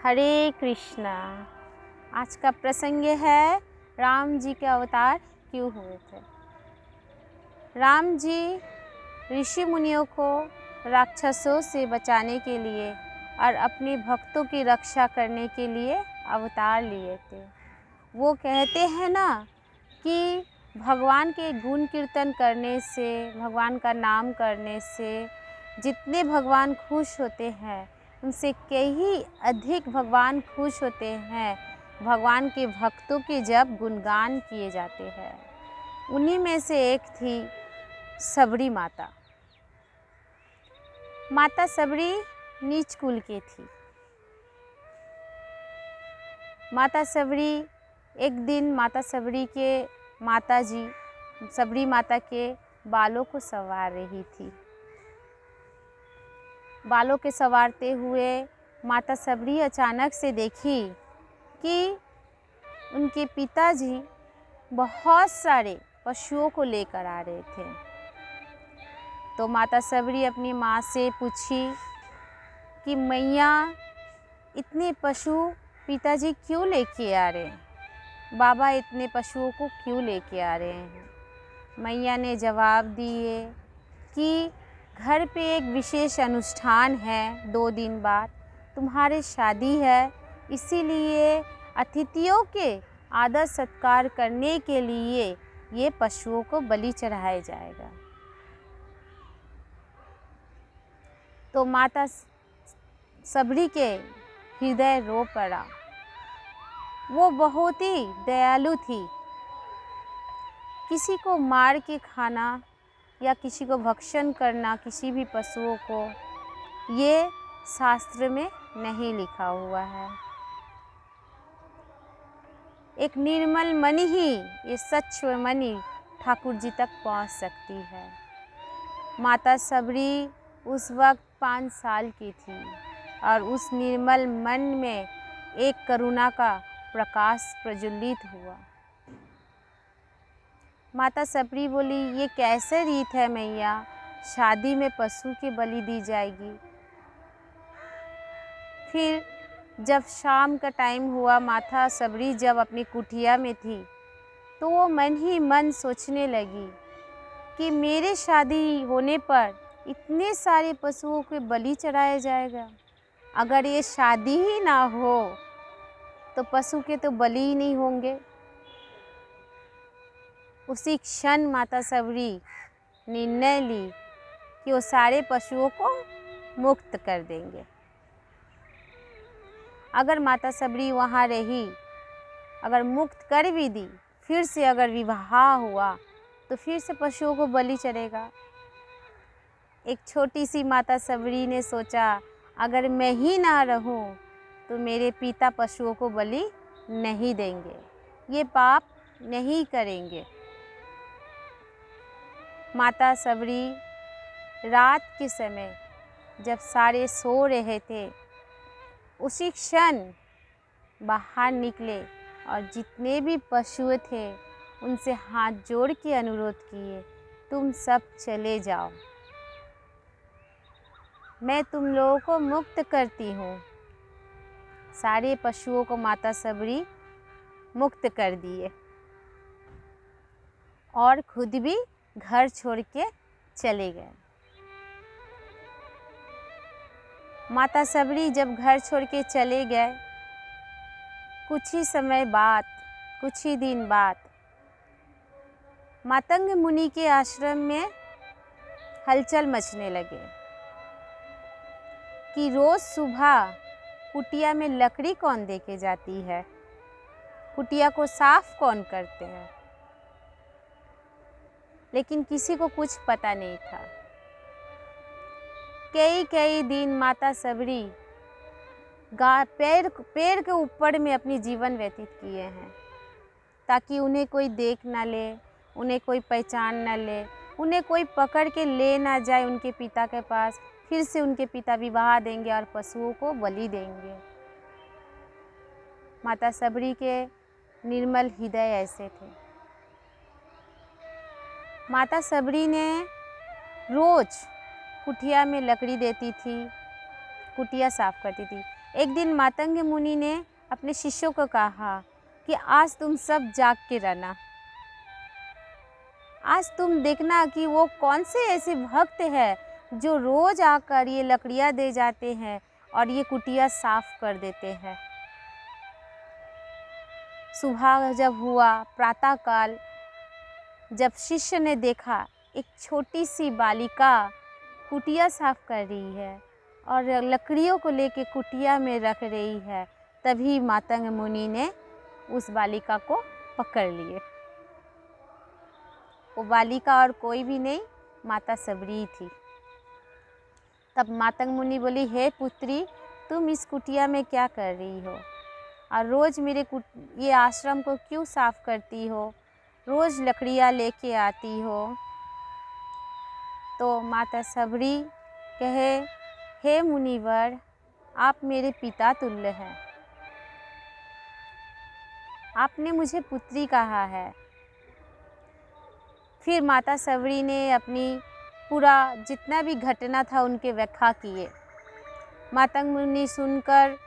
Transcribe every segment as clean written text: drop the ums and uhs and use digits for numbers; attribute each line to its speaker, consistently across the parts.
Speaker 1: हरे कृष्णा। आज का प्रसंग है राम जी के अवतार क्यों हुए थे। राम जी ऋषि मुनियों को राक्षसों से बचाने के लिए और अपने भक्तों की रक्षा करने के लिए अवतार लिए थे। वो कहते हैं ना कि भगवान के गुण कीर्तन करने से, भगवान का नाम करने से जितने भगवान खुश होते हैं उनसे कहीं अधिक भगवान खुश होते हैं भगवान के भक्तों के जब गुणगान किए जाते हैं। उन्हीं में से एक थी सबरी माता। माता सबरी नीच कुल की थी। माता सबरी एक दिन माता सबरी के माताजी सबरी माता के बालों को संवार रही थी। बालों के संवारते हुए माता सबरी अचानक से देखी कि उनके पिताजी बहुत सारे पशुओं को लेकर आ रहे थे। तो माता सबरी अपनी माँ से पूछी कि मैया इतने पशु पिताजी क्यों लेके आ रहे हैं, बाबा इतने पशुओं को क्यों लेके आ रहे हैं। मैया ने जवाब दिए कि घर पे एक विशेष अनुष्ठान है, 2 दिन बाद तुम्हारे शादी है, इसीलिए अतिथियों के आदर सत्कार करने के लिए ये पशुओं को बलि चढ़ाया जाएगा। तो माता सबरी के हृदय रो पड़ा। वो बहुत ही दयालु थी। किसी को मार के खाना या किसी को भक्षण करना, किसी भी पशुओं को, ये शास्त्र में नहीं लिखा हुआ है। एक निर्मल मणि ही, ये सच्च मणि ठाकुर जी तक पहुंच सकती है। माता सबरी उस वक्त 5 साल की थी और उस निर्मल मन में एक करुणा का प्रकाश प्रज्वलित हुआ। माता सबरी बोली, ये कैसे रीत है मैया, शादी में पशु की बलि दी जाएगी। फिर जब शाम का टाइम हुआ, माता सबरी जब अपनी कुटिया में थी तो वो मन ही मन सोचने लगी कि मेरे शादी होने पर इतने सारे पशुओं को बलि चढ़ाया जाएगा। अगर ये शादी ही ना हो तो पशु के तो बलि ही नहीं होंगे। उसी क्षण माता सबरी निर्णय ली कि वो सारे पशुओं को मुक्त कर देंगे। अगर माता सबरी वहाँ रही, अगर मुक्त कर भी दी, फिर से अगर विवाह हुआ तो फिर से पशुओं को बलि चढ़ेगा। एक छोटी सी माता सबरी ने सोचा, अगर मैं ही ना रहूं तो मेरे पिता पशुओं को बलि नहीं देंगे, ये पाप नहीं करेंगे। माता सबरी रात के समय जब सारे सो रहे थे, उसी क्षण बाहर निकले और जितने भी पशु थे उनसे हाथ जोड़ के अनुरोध किए, तुम सब चले जाओ, मैं तुम लोगों को मुक्त करती हूँ। सारे पशुओं को माता सबरी मुक्त कर दिए और खुद भी घर छोड़ के चले गए। माता सबरी जब घर छोड़ के चले गए, कुछ ही समय बाद, कुछ ही दिन बाद मातंग मुनि के आश्रम में हलचल मचने लगे कि रोज सुबह कुटिया में लकड़ी कौन देके जाती है, कुटिया को साफ कौन करते हैं। लेकिन किसी को कुछ पता नहीं था। कई दिन माता सबरी पेड़ के ऊपर में अपनी जीवन व्यतीत किए हैं ताकि उन्हें कोई देख ना ले, उन्हें कोई पहचान ना ले, उन्हें कोई पकड़ के ले ना जाए उनके पिता के पास। फिर से उनके पिता विवाह देंगे और पशुओं को बलि देंगे। माता सबरी के निर्मल हृदय ऐसे थे। माता सबरी ने रोज कुटिया में लकड़ी देती थी, कुटिया साफ करती थी। एक दिन मातंग मुनि ने अपने शिष्यों को कहा कि आज तुम सब जाग के रहना, आज तुम देखना कि वो कौन से ऐसे भक्त हैं जो रोज़ आकर ये लकड़ियाँ दे जाते हैं और ये कुटिया साफ कर देते हैं। सुबह जब हुआ, प्रातःकाल, जब शिष्य ने देखा एक छोटी सी बालिका कुटिया साफ कर रही है और लकड़ियों को लेके कुटिया में रख रही है, तभी मातंग मुनि ने उस बालिका को पकड़ लिए। वो बालिका और कोई भी नहीं, माता सबरी थी। तब मातंग मुनि बोली, हे पुत्री, तुम इस कुटिया में क्या कर रही हो और रोज़ मेरे ये आश्रम को क्यों साफ करती हो, रोज़ लकड़ियाँ लेके आती हो। तो माता सबरी कहे, हे मुनिवर, आप मेरे पिता तुल्य हैं, आपने मुझे पुत्री कहा है। फिर माता सबरी ने अपनी पूरा जितना भी घटना था उनके व्याख्या किए। मातंग मुनि सुनकर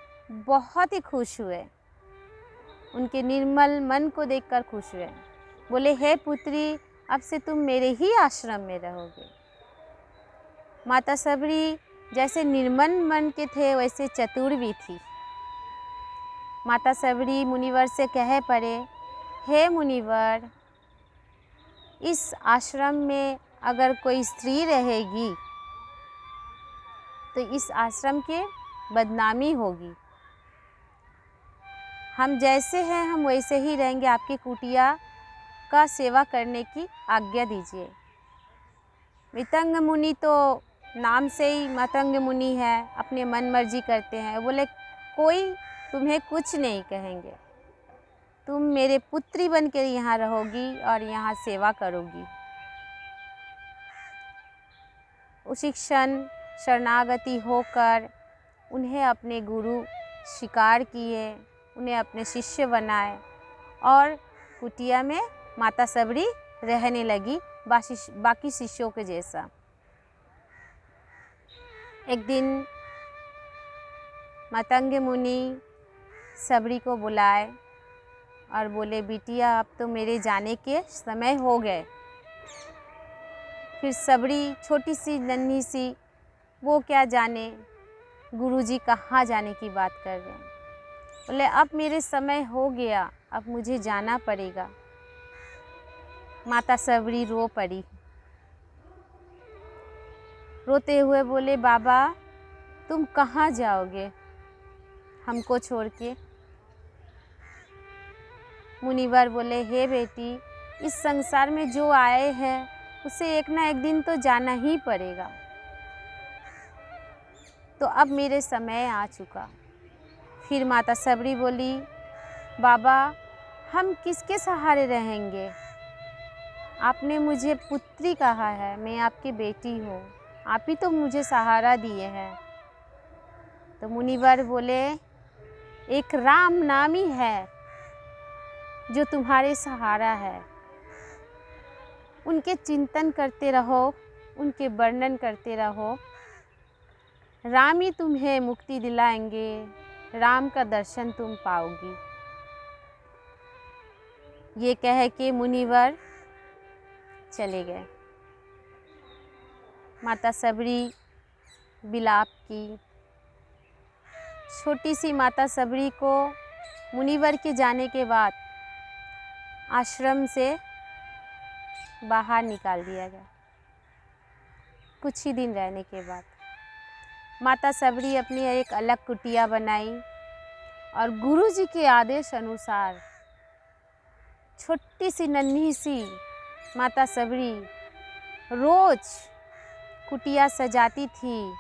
Speaker 1: बहुत ही खुश हुए, उनके निर्मल मन को देखकर खुश हुए। बोले, हे पुत्री, अब से तुम मेरे ही आश्रम में रहोगे। माता सबरी जैसे निर्मल मन के थे वैसे चतुर भी थी। माता सबरी मुनिवर से कह पड़े, हे मुनिवर, इस आश्रम में अगर कोई स्त्री रहेगी तो इस आश्रम के बदनामी होगी। हम जैसे हैं हम वैसे ही रहेंगे, आपकी कुटिया का सेवा करने की आज्ञा दीजिए। मातंग मुनि तो नाम से ही मातंग मुनि है, अपने मन मर्जी करते हैं। बोले, कोई तुम्हें कुछ नहीं कहेंगे, तुम मेरे पुत्री बनकर यहाँ रहोगी और यहाँ सेवा करोगी। उसी क्षण शरणागति होकर उन्हें अपने गुरु स्वीकार किए, उन्हें अपने शिष्य बनाए और कुटिया में माता सबरी रहने लगी बाकी शिष्यों के जैसा। एक दिन मातंग मुनि सबरी को बुलाए और बोले, बिटिया, अब तो मेरे जाने के समय हो गए। फिर सबरी छोटी सी नन्ही सी, वो क्या जाने गुरुजी कहाँ जाने की बात कर रहे हैं। बोले, अब मेरे समय हो गया, अब मुझे जाना पड़ेगा। माता सबरी रो पड़ी, रोते हुए बोले, बाबा, तुम कहाँ जाओगे हमको छोड़ के? मुनिवर बोले, हे बेटी, इस संसार में जो आए हैं उसे एक ना एक दिन तो जाना ही पड़ेगा, तो अब मेरे समय आ चुका। फिर माता सबरी बोली, बाबा, हम किसके सहारे रहेंगे? आपने मुझे पुत्री कहा है, मैं आपकी बेटी हूँ, आप ही तो मुझे सहारा दिए हैं। तो मुनिवर बोले, एक राम नामी है जो तुम्हारे सहारा है, उनके चिंतन करते रहो, उनके वर्णन करते रहो, राम ही तुम्हें मुक्ति दिलाएंगे, राम का दर्शन तुम पाओगी। ये कह के मुनिवर चले गए। माता सबरी विलाप की। छोटी सी माता सबरी को मुनिवर के जाने के बाद आश्रम से बाहर निकाल दिया गया। कुछ ही दिन रहने के बाद माता सबरी अपनी एक अलग कुटिया बनाई और गुरुजी के आदेश अनुसार छोटी सी नन्ही सी माता सबरी रोज कुटिया सजाती थी,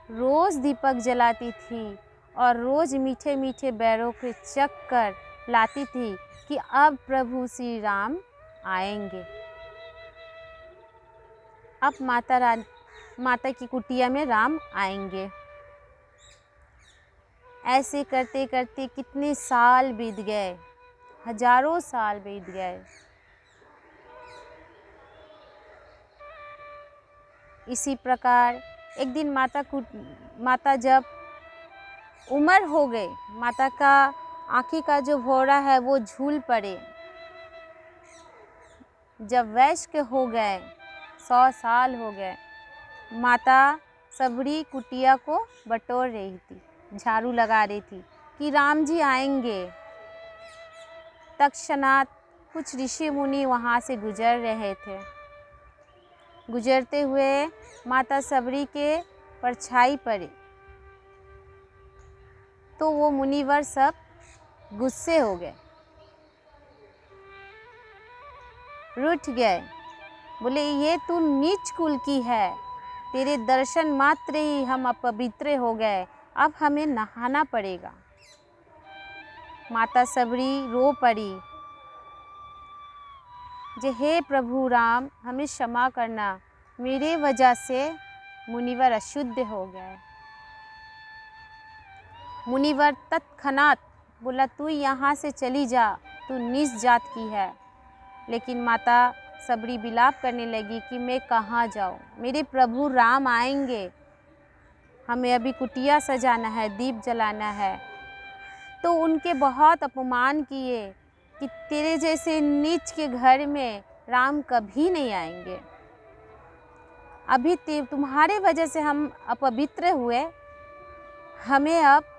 Speaker 1: रोज दीपक जलाती थी और रोज मीठे मीठे बैरों के चख कर लाती थी कि अब प्रभु श्री राम आएंगे, अब माता की कुटिया में राम आएंगे। ऐसे करते करते कितने साल बीत गए, हजारों साल बीत गए। इसी प्रकार एक दिन माता जब उम्र हो गई, माता का आँखी का जो भौरा है वो झूल पड़े। जब वयस्क हो गए, 100 साल हो गए, माता सबरी कुटिया को बटोर रही थी, झाड़ू लगा रही थी कि राम जी आएंगे। तत्क्षणात कुछ ऋषि मुनि वहाँ से गुजर रहे थे। गुजरते हुए माता सबरी के परछाई पड़ी तो वो मुनिवर सब गुस्से हो गए, रूठ गए। बोले ये तू नीच कुल की है, तेरे दर्शन मात्र ही हम अपवित्र हो गए, अब हमें नहाना पड़ेगा। माता सबरी रो पड़ी, जे हे प्रभु राम हमें क्षमा करना, मेरे वजह से मुनिवर अशुद्ध हो गए। मुनिवर तत्क्षणात बोला तू यहाँ से चली जा, तू नीच जात की है। लेकिन माता सबरी विलाप करने लगी कि मैं कहाँ जाऊँ, मेरे प्रभु राम आएंगे, हमें अभी कुटिया सजाना है, दीप जलाना है। तो उनके बहुत अपमान किए कि तेरे जैसे नीच के घर में राम कभी नहीं आएंगे, अभी तुम्हारे वजह से हम अपवित्र हुए, हमें अब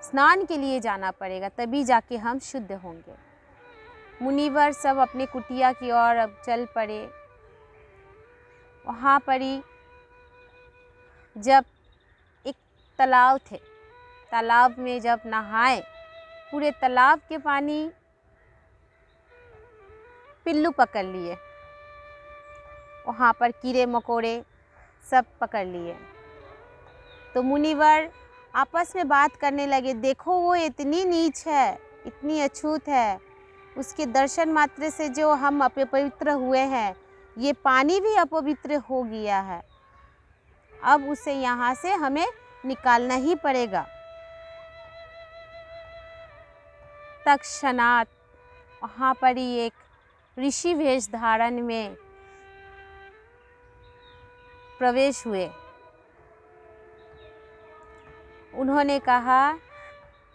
Speaker 1: स्नान के लिए जाना पड़ेगा, तभी जाके हम शुद्ध होंगे। मुनिवर सब अपने कुटिया की ओर अब चल पड़े। वहाँ पर ही जब एक तालाब थे, तालाब में जब नहाए, पूरे तालाब के पानी पिल्लू पकड़ लिए, वहाँ पर कीड़े मकोड़े सब पकड़ लिए। तो मुनिवर आपस में बात करने लगे, देखो वो इतनी नीच है, इतनी अछूत है, उसके दर्शन मात्र से जो हम अपवित्र हुए हैं, ये पानी भी अपवित्र हो गया है, अब उसे यहाँ से हमें निकालना ही पड़ेगा। तत्क्षणात वहाँ पर ही एक ऋषि वेश धारण में प्रवेश हुए। उन्होंने कहा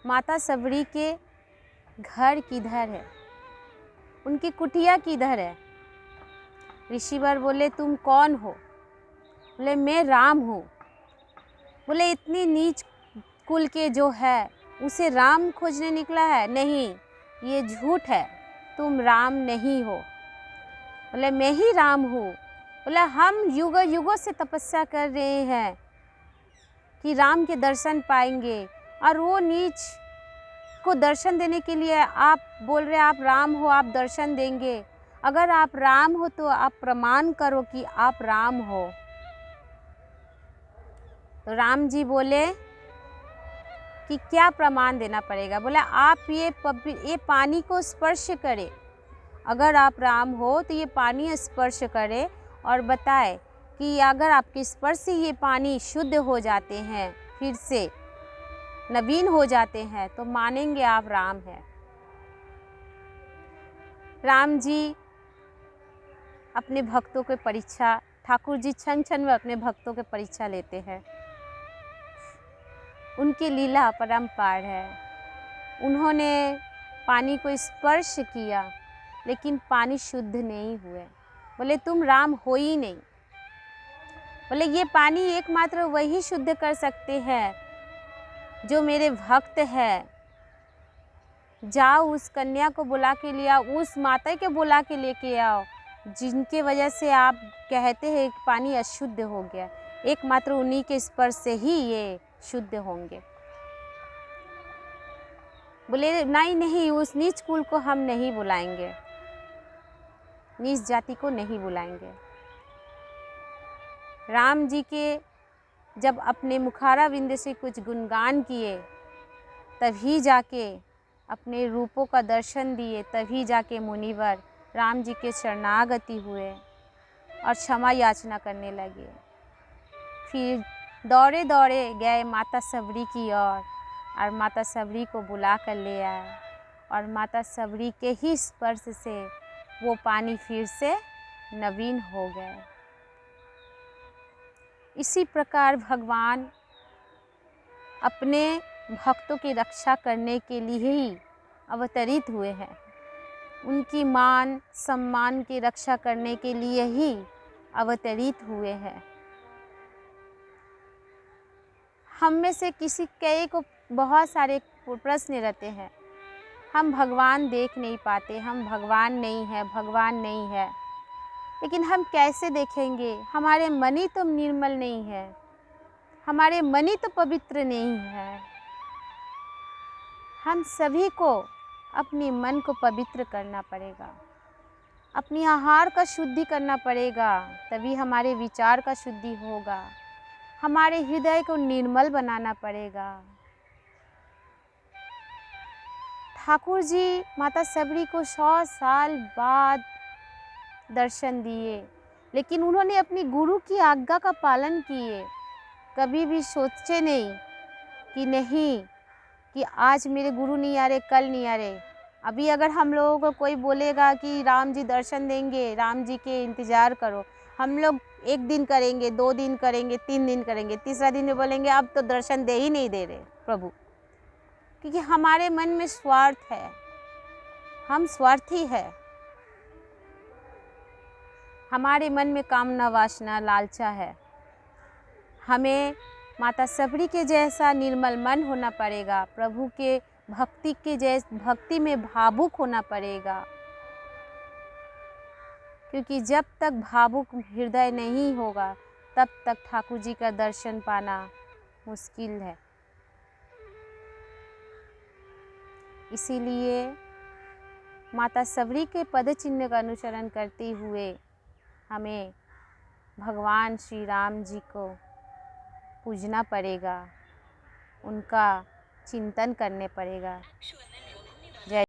Speaker 1: माता सबरी के घर किधर है, उनकी कुटिया किधर है। ऋषिवर बोले तुम कौन हो? बोले मैं राम हूँ। बोले इतनी नीच कुल के जो है उसे राम खोजने निकला है? नहीं, ये झूठ है, तुम राम नहीं हो। बोले मैं ही राम हूँ। बोले हम युगों युगों से तपस्या कर रहे हैं कि राम के दर्शन पाएंगे, और वो नीच को दर्शन देने के लिए आप बोल रहे आप राम हो, आप दर्शन देंगे। अगर आप राम हो तो आप प्रमाण करो कि आप राम हो। तो राम जी बोले कि क्या प्रमाण देना पड़ेगा? बोला आप ये पानी को स्पर्श करें, अगर आप राम हो तो ये पानी स्पर्श करें और बताए कि अगर आपके स्पर्श से ये पानी शुद्ध हो जाते हैं, फिर से नवीन हो जाते हैं, तो मानेंगे आप राम हैं। राम जी अपने भक्तों के परीक्षा, ठाकुर जी क्षण क्षण में अपने भक्तों के परीक्षा लेते हैं। उनकी लीला अपरंपार है। उन्होंने पानी को स्पर्श किया लेकिन पानी शुद्ध नहीं हुए। बोले तुम राम हो ही नहीं। बोले ये पानी एकमात्र वही शुद्ध कर सकते हैं जो मेरे भक्त है। जाओ उस कन्या को बुला के ले आओ, उस माता के बुला के लेके आओ जिनके वजह से आप कहते हैं कि पानी अशुद्ध हो गया। एकमात्र उन्हीं के स्पर्श से ही ये शुद्ध होंगे। बोले नहीं, उस नीच कुल को हम नहीं बुलाएंगे, नीच जाति को नहीं बुलाएंगे। राम जी के जब अपने मुखारा बिंद से कुछ गुणगान किए, तभी जाके अपने रूपों का दर्शन दिए, तभी जाके मुनिवर राम जी के शरणागति हुए और क्षमा याचना करने लगे। फिर दौड़े दौड़े गए माता सबरी की ओर और माता सबरी को बुला कर ले आए, और माता सबरी के ही स्पर्श से वो पानी फिर से नवीन हो गए। इसी प्रकार भगवान अपने भक्तों की रक्षा करने के लिए ही अवतरित हुए हैं। उनकी मान सम्मान की रक्षा करने के लिए ही अवतरित हुए हैं। हम में से किसी कई को बहुत सारे प्रश्न रहते हैं, हम भगवान देख नहीं पाते, हम भगवान नहीं है, भगवान नहीं है। लेकिन हम कैसे देखेंगे? हमारे मन ही तो निर्मल नहीं है, हमारे मन ही तो पवित्र नहीं है। हम सभी को अपने मन को पवित्र करना पड़ेगा, अपनी आहार का शुद्धि करना पड़ेगा, तभी हमारे विचार का शुद्धि होगा। हमारे हृदय को निर्मल बनाना पड़ेगा। ठाकुर जी माता सबरी को 100 साल बाद दर्शन दिए, लेकिन उन्होंने अपनी गुरु की आज्ञा का पालन किए। कभी भी सोचे नहीं कि नहीं कि आज मेरे गुरु नहीं आ रहे, कल नहीं आ रहे। अभी अगर हम लोगों को कोई बोलेगा कि राम जी दर्शन देंगे, राम जी के इंतज़ार करो, हम लोग 1 दिन करेंगे, 2 दिन करेंगे, 3 दिन करेंगे, तीसरा दिन में बोलेंगे अब तो दर्शन दे ही नहीं दे रहे प्रभु। क्योंकि हमारे मन में स्वार्थ है, हम स्वार्थी है। हमारे मन में कामना वासना लालचा है। हमें माता सबरी के जैसा निर्मल मन होना पड़ेगा, प्रभु के भक्ति में भावुक होना पड़ेगा। क्योंकि जब तक भावुक हृदय नहीं होगा तब तक ठाकुर जी का दर्शन पाना मुश्किल है। इसीलिए माता सबरी के पद चिन्ह का अनुसरण करते हुए हमें भगवान श्री राम जी को पूजना पड़ेगा, उनका चिंतन करने पड़ेगा।